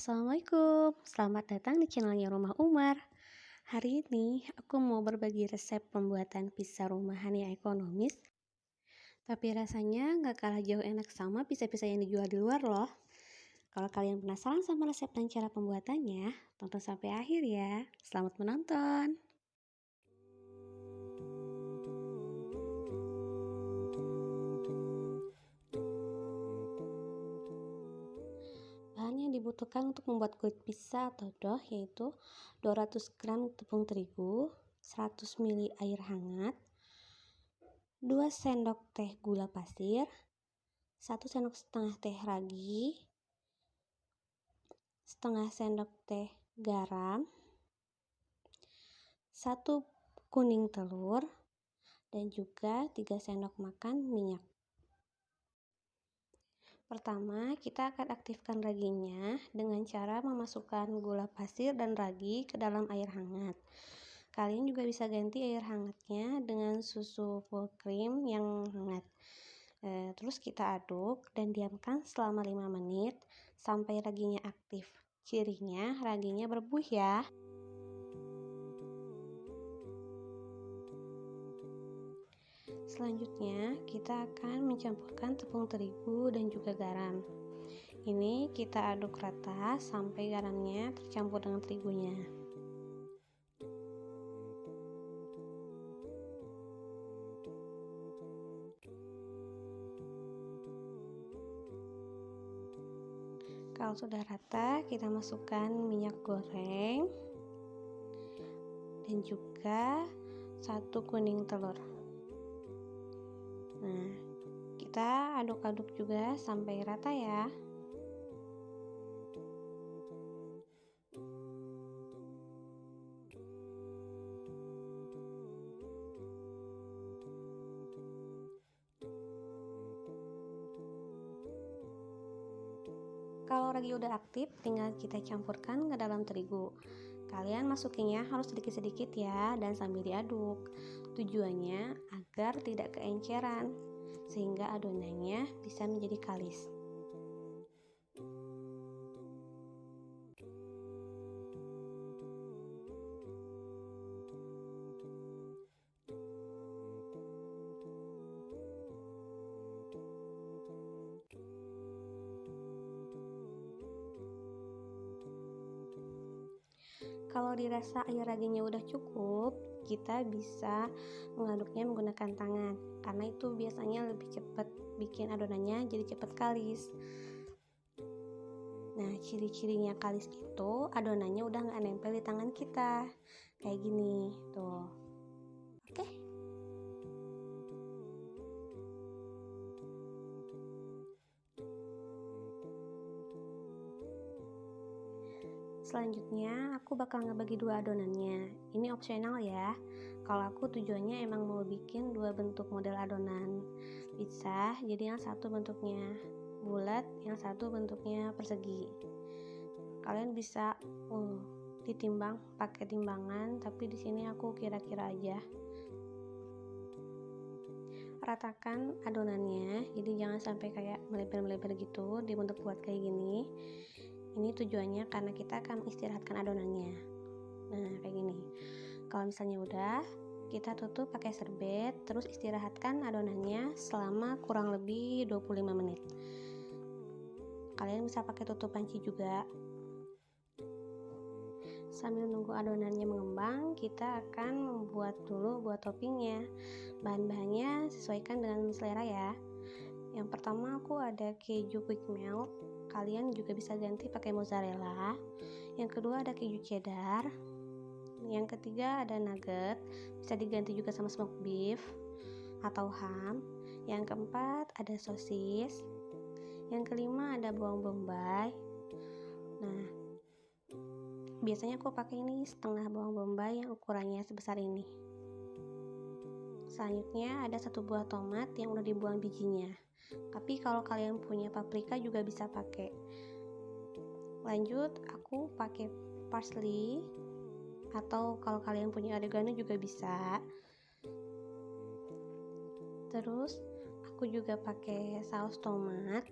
Assalamualaikum, selamat datang di channelnya Rumah Umar. Hari ini aku mau berbagi resep pembuatan pizza rumahan yang ekonomis, tapi rasanya nggak kalah jauh enak sama pizza-pizza yang dijual di luar loh. Kalau kalian penasaran sama resep dan cara pembuatannya, tonton sampai akhir ya. Selamat menonton. Bahan yang dibutuhkan untuk membuat kulit pizza atau dough yaitu 200 gram tepung terigu, 100 ml air hangat, 2 sendok teh gula pasir, 1 sendok setengah teh ragi, setengah sendok teh garam, 1 kuning telur, dan juga 3 sendok makan minyak. Pertama, kita akan aktifkan raginya dengan cara memasukkan gula pasir dan ragi ke dalam air hangat. Kalian juga bisa ganti air hangatnya dengan susu full cream yang hangat. Terus kita aduk dan diamkan selama 5 menit sampai raginya aktif. Cirinya raginya berbuih ya. Selanjutnya, kita akan mencampurkan tepung terigu dan juga garam. Ini kita aduk rata sampai garamnya tercampur dengan terigunya. Kalau sudah rata, kita masukkan minyak goreng dan juga 1 kuning telur. Nah, kita aduk-aduk juga sampai rata ya. Kalau ragi udah aktif, tinggal kita campurkan ke dalam terigu. Kalian masukinnya harus sedikit-sedikit ya, dan sambil diaduk. Tujuannya agar tidak keenceran, sehingga adonannya bisa menjadi kalis. Kalau dirasa air raginya udah cukup, kita bisa mengaduknya menggunakan tangan, karena itu biasanya lebih cepat bikin adonannya jadi cepat kalis. Nah, ciri-cirinya kalis itu adonannya udah nggak nempel di tangan kita, kayak gini tuh. Oke. Selanjutnya, aku bakal ngebagi 2 adonannya. Ini opsional ya. Kalau aku tujuannya emang mau bikin 2 bentuk model adonan pizza, jadi yang satu bentuknya bulat, yang satu bentuknya persegi. Kalian bisa ditimbang pakai timbangan, tapi di sini aku kira-kira aja. Ratakan adonannya, jadi jangan sampai kayak melebar-melebar gitu, dibentuk buat kayak gini. Ini tujuannya karena kita akan istirahatkan adonannya. Nah, kayak gini. Kalau misalnya udah, kita tutup pakai serbet, terus istirahatkan adonannya selama kurang lebih 25 menit. Kalian bisa pakai tutup panci juga. Sambil nunggu adonannya mengembang, kita akan membuat dulu buat toppingnya. Bahan-bahannya sesuaikan dengan selera ya. Yang pertama aku ada keju quick melt. Kalian juga bisa ganti pakai mozzarella. Yang kedua ada keju cheddar. Yang ketiga ada nugget, bisa diganti juga sama smoked beef atau ham. Yang keempat ada sosis. Yang kelima ada bawang bombay. Nah, biasanya aku pakai ini setengah bawang bombay yang ukurannya sebesar ini. Selanjutnya ada 1 buah tomat yang udah dibuang bijinya. Tapi kalau kalian punya paprika juga bisa pakai. Lanjut, aku pakai parsley, atau kalau kalian punya oregano juga bisa. Terus aku juga pakai saus tomat.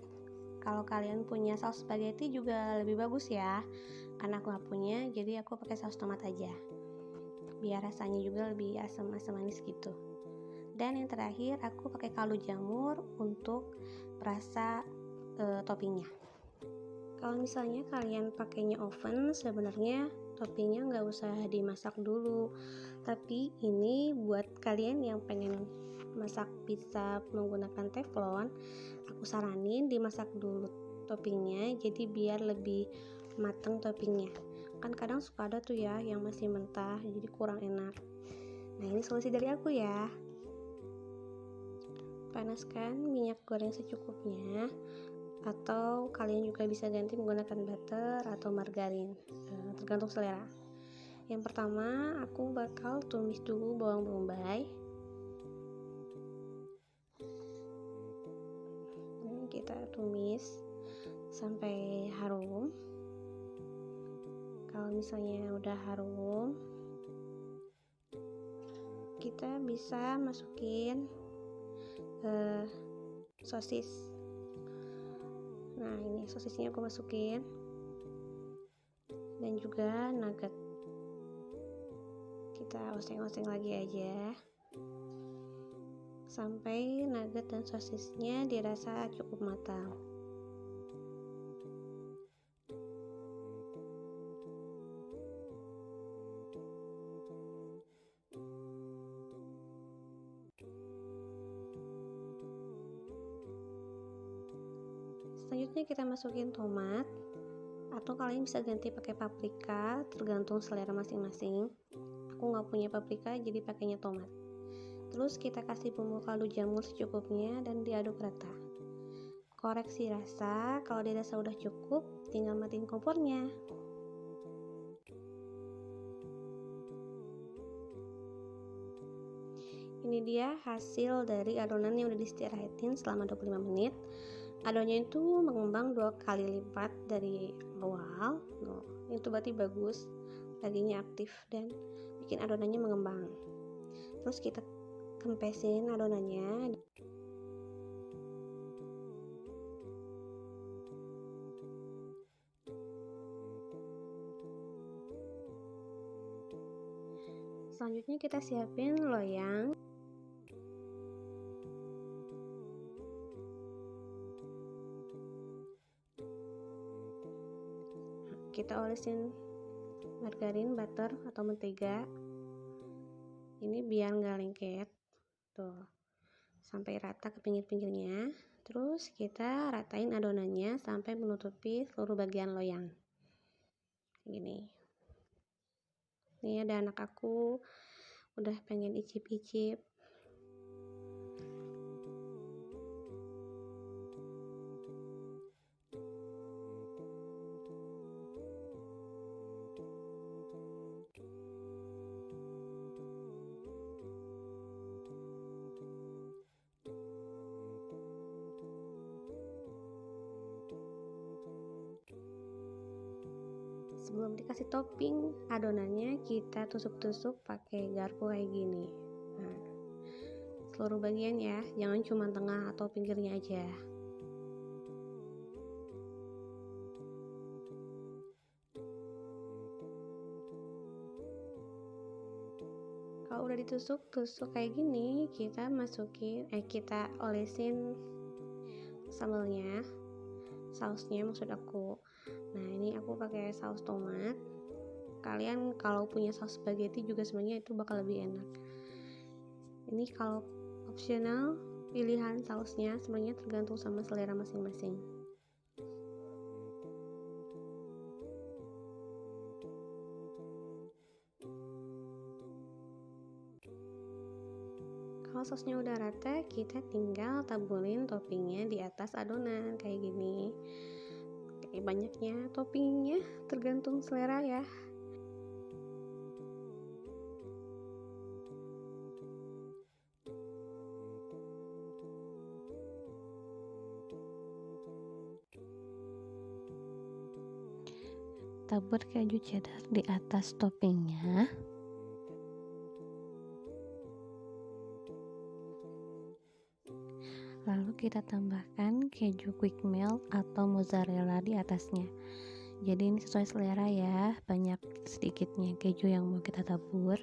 Kalau kalian punya saus spaghetti juga lebih bagus ya, karena aku nggak punya, jadi aku pakai saus tomat aja, biar rasanya juga lebih asam manis gitu. Dan yang terakhir aku pakai kaldu jamur untuk rasa toppingnya. Kalau misalnya kalian pakainya oven, sebenarnya toppingnya nggak usah dimasak dulu, tapi ini buat kalian yang pengen masak pizza menggunakan teflon, aku saranin dimasak dulu toppingnya, jadi biar lebih mateng toppingnya. Kan kadang suka ada tuh ya yang masih mentah, jadi kurang enak. Nah, ini solusi dari aku ya. Panaskan minyak goreng secukupnya, atau kalian juga bisa ganti menggunakan butter atau margarin, tergantung selera. Yang pertama aku bakal tumis dulu bawang bombay. Kita tumis sampai harum. Kalau misalnya udah harum, kita bisa masukin sosis. Nah, ini sosisnya aku masukin, dan juga nugget. Kita oseng-oseng lagi aja sampai nugget dan sosisnya dirasa cukup matang. Selanjutnya kita masukin tomat, atau kalian bisa ganti pakai paprika, tergantung selera masing-masing. Aku nggak punya paprika, jadi pakainya tomat. Terus kita kasih bumbu kaldu jamur secukupnya dan diaduk rata. Koreksi rasa, kalau dirasa udah cukup, tinggal matiin kompornya. Ini dia hasil dari adonan yang udah diistirahatin selama 25 menit. Adonannya itu mengembang 2 kali lipat dari awal. Itu berarti bagus, dagingnya aktif dan bikin adonannya mengembang. Terus kita kempesin adonannya. Selanjutnya kita siapin loyang. Kita olesin margarin, butter atau mentega. Ini biar nggak lengket. Tuh, sampai rata ke pinggir-pinggirnya. Terus kita ratain adonannya sampai menutupi seluruh bagian loyang. Gini. Ini ada anak aku udah pengen icip-icip. Sebelum dikasih topping adonannya, kita tusuk-tusuk pakai garpu kayak gini. Nah, seluruh bagian ya, jangan cuma tengah atau pinggirnya aja. Kalau udah ditusuk-tusuk kayak gini, kita kita olesin sambelnya, sausnya maksud aku. Nah, ini aku pakai saus tomat. Kalian kalau punya saus spaghetti juga sebenarnya itu bakal lebih enak. Ini kalau opsional, pilihan sausnya sebenarnya tergantung sama selera masing-masing. Kalau sausnya udah rata, kita tinggal taburin toppingnya di atas adonan kayak gini. Banyaknya toppingnya tergantung selera ya. Tabur keju cheddar di atas toppingnya. Lalu kita tambahkan keju quick melt atau mozzarella di atasnya. Jadi ini sesuai selera ya, banyak sedikitnya keju yang mau kita tabur.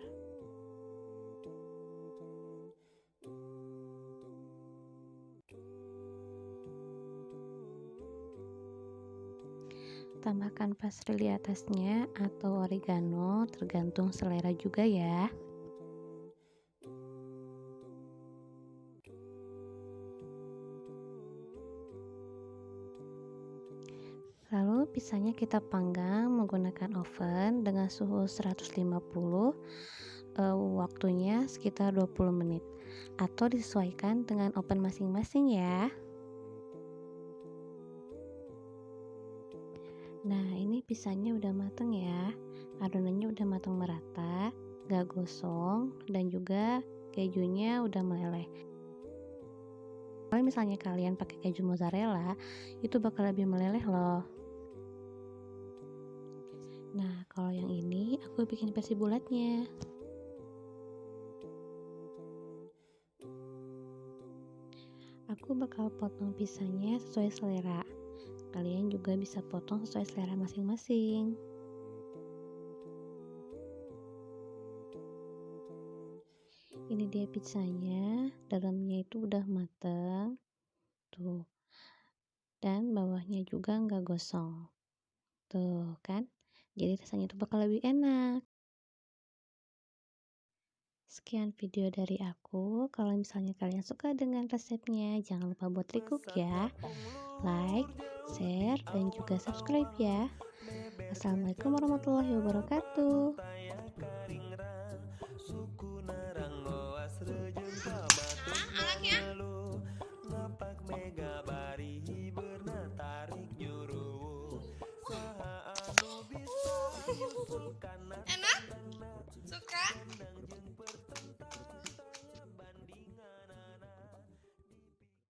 Tambahkan parsley di atasnya atau oregano, tergantung selera juga ya. Lalu pisanya kita panggang menggunakan oven dengan suhu 150, waktunya sekitar 20 menit atau disesuaikan dengan oven masing-masing ya. Nah, ini pisangnya udah mateng ya. Adonannya udah matang merata, gak gosong, dan juga kejunya udah meleleh. Kalau misalnya kalian pakai keju mozzarella, itu bakal lebih meleleh loh. Nah, kalau yang ini aku bikin versi bulatnya. Aku bakal potong pisangnya sesuai selera. Kalian juga bisa potong sesuai selera masing-masing. Ini dia pizzanya, dalamnya itu udah mateng tuh, dan bawahnya juga nggak gosong tuh kan, jadi rasanya itu bakal lebih enak. Sekian video dari aku. Kalau misalnya kalian suka dengan resepnya, jangan lupa buat recook ya, like, share, dan juga subscribe ya. Assalamualaikum warahmatullahi wabarakatuh. Anaknya